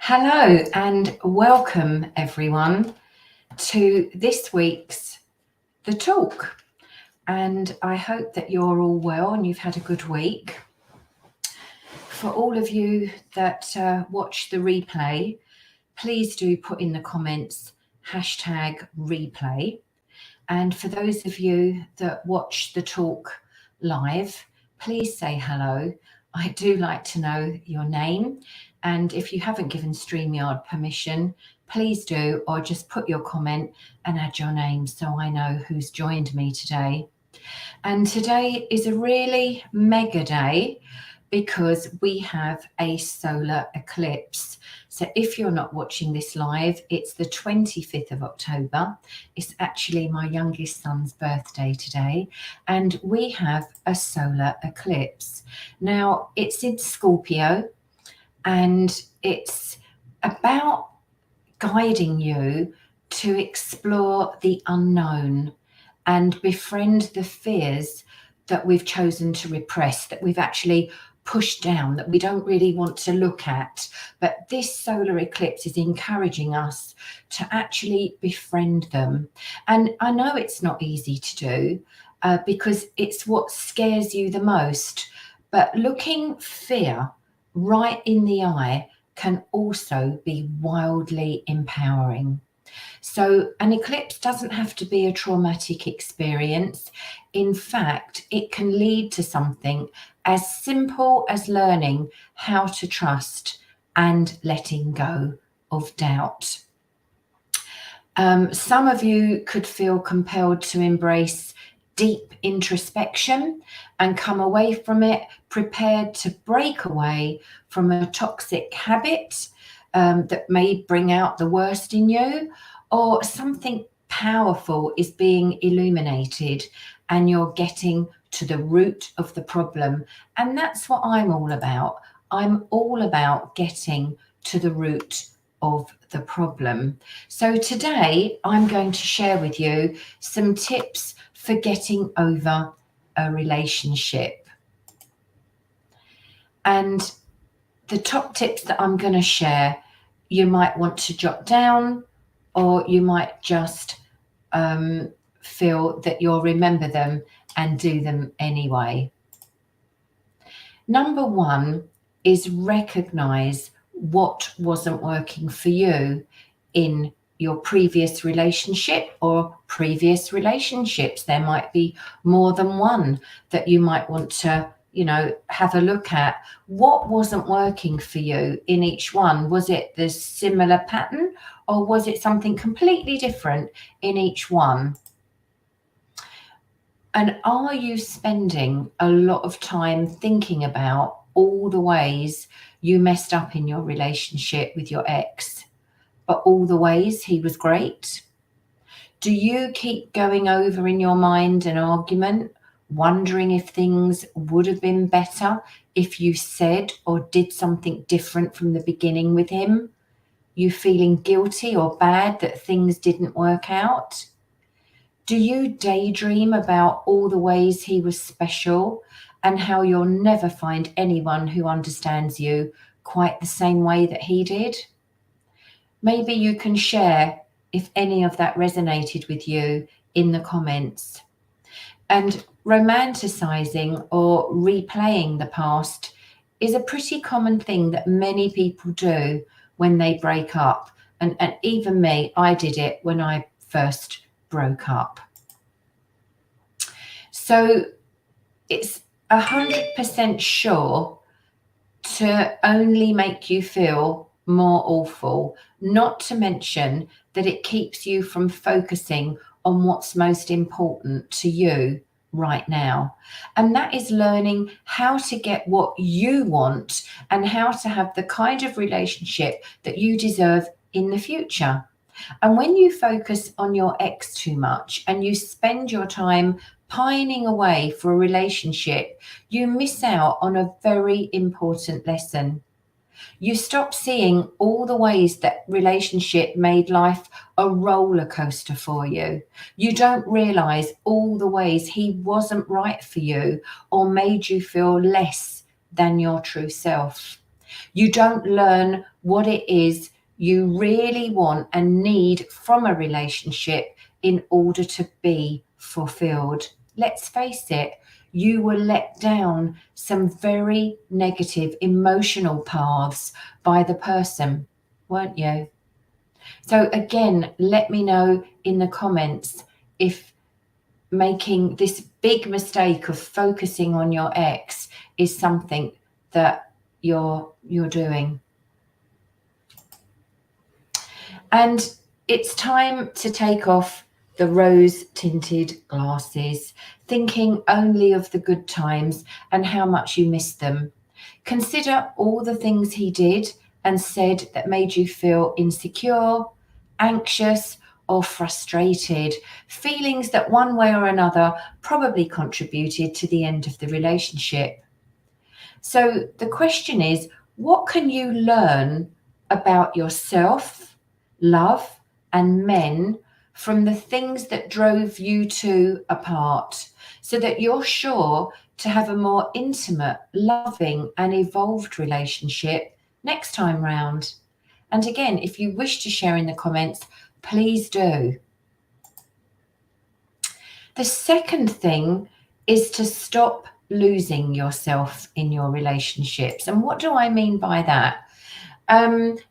Hello and welcome everyone to this week's The Talk. And I hope that you're all well and you've had a good week. For all of you that watch the replay, please do put in the comments #replay. And for those of you that watch The Talk live, please say hello. I do like to know your name. And if you haven't given StreamYard permission, please do, or just put your comment and add your name so I know who's joined me today. And today is a really mega day because we have a solar eclipse. So if you're not watching this live, it's the 25th of October. It's actually my youngest son's birthday today, and we have a solar eclipse. Now, it's in Scorpio, and it's about guiding you to explore the unknown and befriend the fears that we've chosen to repress, that we've actually pushed down, that we don't really want to look at. But this solar eclipse is encouraging us to actually befriend them. And I know it's not easy to do because it's what scares you the most. But looking fear right in the eye can also be wildly empowering. So an eclipse doesn't have to be a traumatic experience. In fact, it can lead to something as simple as learning how to trust and letting go of doubt. Some of you could feel compelled to embrace deep introspection and come away from it prepared to break away from a toxic habit that may bring out the worst in you, or something powerful is being illuminated and you're getting to the root of the problem. And that's what I'm all about. I'm all about getting to the root of the problem. So today I'm going to share with you some tips for getting over a relationship. And the top tips that I'm going to share, you might want to jot down, or you might just feel that you'll remember them and do them anyway. Number one is recognize what wasn't working for you in your previous relationship or previous relationships. There might be more than one that you might want to have a look at. What wasn't working for you in each one? Was it the similar pattern, or was it something completely different in each one? And are you spending a lot of time thinking about all the ways you messed up in your relationship with your ex, but all the ways he was great? Do you keep going over in your mind an argument, wondering if things would have been better if you said or did something different from the beginning with him? You feeling guilty or bad that things didn't work out? Do you daydream about all the ways he was special and how you'll never find anyone who understands you quite the same way that he did? Maybe you can share if any of that resonated with you in the comments. And romanticizing or replaying the past is a pretty common thing that many people do when they break up. And even me, I did it when I first broke up. So it's 100% sure to only make you feel more awful, not to mention that it keeps you from focusing on what's most important to you right now. And that is learning how to get what you want and how to have the kind of relationship that you deserve in the future. And when you focus on your ex too much and you spend your time pining away for a relationship, you miss out on a very important lesson. You stop seeing all the ways that relationship made life a roller coaster for you. You don't realize all the ways he wasn't right for you or made you feel less than your true self. You don't learn what it is you really want and need from a relationship in order to be fulfilled. Let's face it, you were let down some very negative emotional paths by the person, weren't you? So again, let me know in the comments if making this big mistake of focusing on your ex is something that you're doing. And it's time to take off the rose-tinted glasses, thinking only of the good times and how much you miss them. Consider all the things he did and said that made you feel insecure, anxious, or frustrated, feelings that one way or another probably contributed to the end of the relationship. So the question is, what can you learn about yourself, love, and men from the things that drove you two apart, so that you're sure to have a more intimate, loving, and evolved relationship next time round? And again, if you wish to share in the comments, please do. The second thing is to stop losing yourself in your relationships. And what do I mean by that?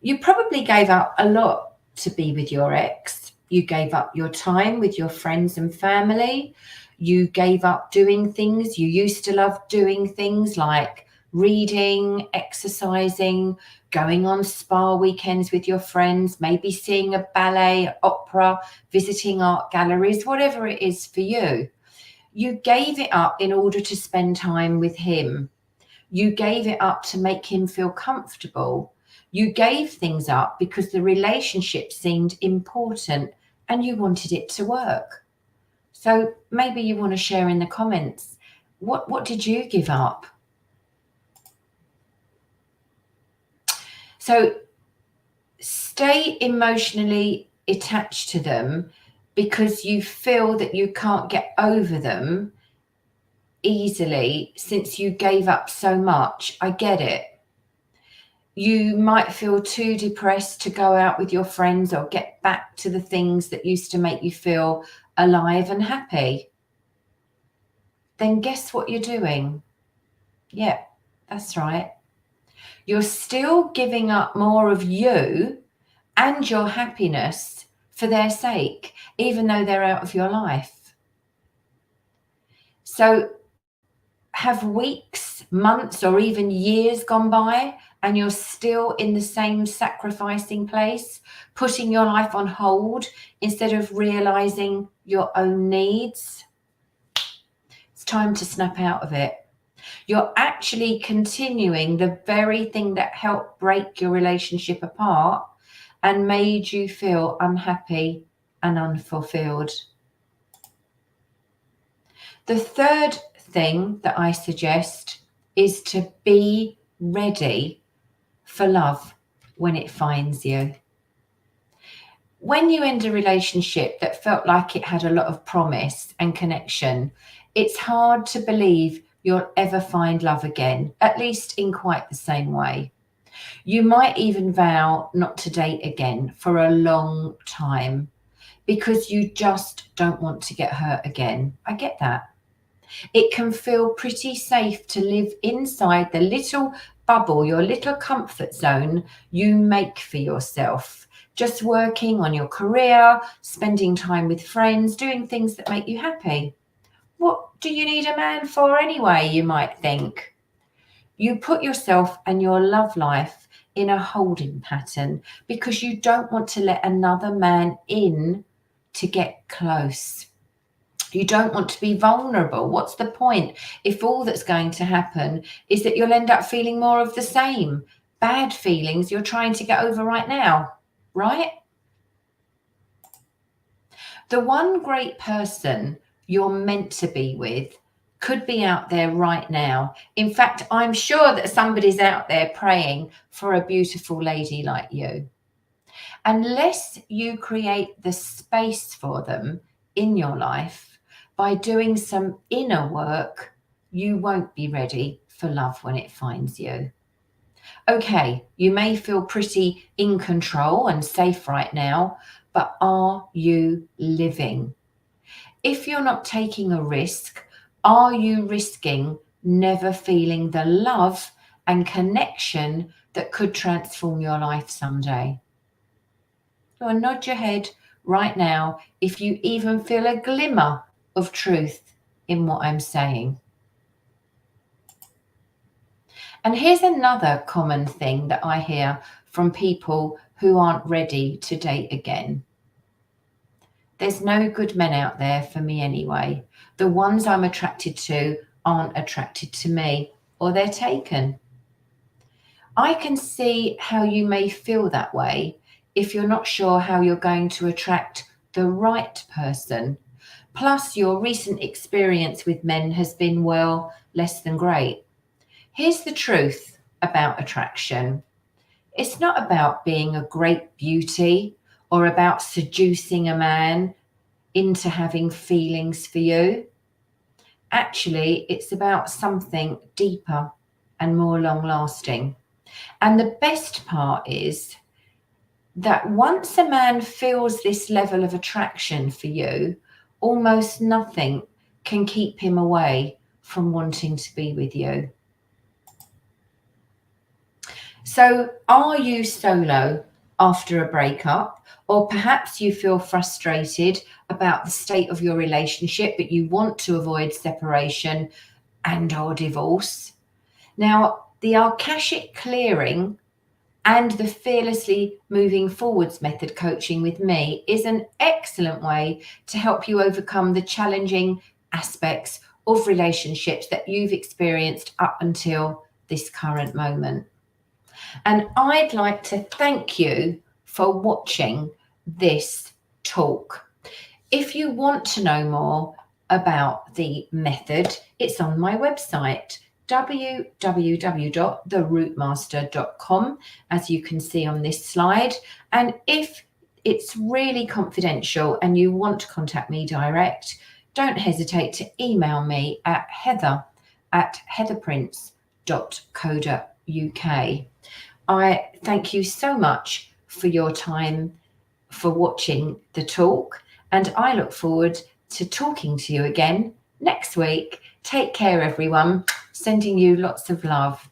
You probably gave up a lot to be with your ex. You gave up your time with your friends and family. You gave up doing things you used to love doing, things like reading, exercising, going on spa weekends with your friends, maybe seeing a ballet, opera, visiting art galleries, whatever it is for you. You gave it up in order to spend time with him. You gave it up to make him feel comfortable. You gave things up because the relationship seemed important and you wanted it to work. So maybe you want to share in the comments, what did you give up? So stay emotionally attached to them because you feel that you can't get over them easily since you gave up so much. I get it. You might feel too depressed to go out with your friends or get back to the things that used to make you feel alive and happy. Then guess what you're doing? Yeah, that's right. You're still giving up more of you and your happiness for their sake, even though they're out of your life. So have weeks, months, or even years gone by and you're still in the same sacrificing place, putting your life on hold instead of realizing your own needs? It's time to snap out of it. You're actually continuing the very thing that helped break your relationship apart and made you feel unhappy and unfulfilled. The third thing that I suggest is to be ready for love when it finds you. When you end a relationship that felt like it had a lot of promise and connection, it's hard to believe you'll ever find love again, at least in quite the same way. You might even vow not to date again for a long time because you just don't want to get hurt again. I get that. It can feel pretty safe to live inside the little bubble, your little comfort zone you make for yourself, just working on your career, spending time with friends, doing things that make you happy. What do you need a man for anyway, you might think? You put yourself and your love life in a holding pattern because you don't want to let another man in to get close. You don't want to be vulnerable. What's the point if all that's going to happen is that you'll end up feeling more of the same bad feelings you're trying to get over right now, right? The one great person you're meant to be with could be out there right now. In fact, I'm sure that somebody's out there praying for a beautiful lady like you. Unless you create the space for them in your life by doing some inner work, you won't be ready for love when it finds you. Okay, you may feel pretty in control and safe right now, but are you living? If you're not taking a risk, are you risking never feeling the love and connection that could transform your life someday? Or nod your head right now if you even feel a glimmer of truth in what I'm saying. And here's another common thing that I hear from people who aren't ready to date again. There's no good men out there for me anyway. The ones I'm attracted to aren't attracted to me, or they're taken. I can see how you may feel that way if you're not sure how you're going to attract the right person. Plus, your recent experience with men has been, well, less than great. Here's the truth about attraction. It's not about being a great beauty or about seducing a man into having feelings for you. Actually, it's about something deeper and more long lasting. And the best part is that once a man feels this level of attraction for you, almost nothing can keep him away from wanting to be with you. So, are you solo after a breakup? Or perhaps you feel frustrated about the state of your relationship, but you want to avoid separation and/or divorce. Now, the Akashic clearing and the fearlessly moving forwards method coaching with me is an excellent way to help you overcome the challenging aspects of relationships that you've experienced up until this current moment. And I'd like to thank you for watching this talk. If you want to know more about the method, it's on my website, www.therootmaster.com, as you can see on this slide. And if it's really confidential and you want to contact me direct, don't hesitate to email me at heather@heatherprince.co.uk. I thank you so much for your time, for watching the talk, and I look forward to talking to you again next week. Take care, everyone. Sending you lots of love.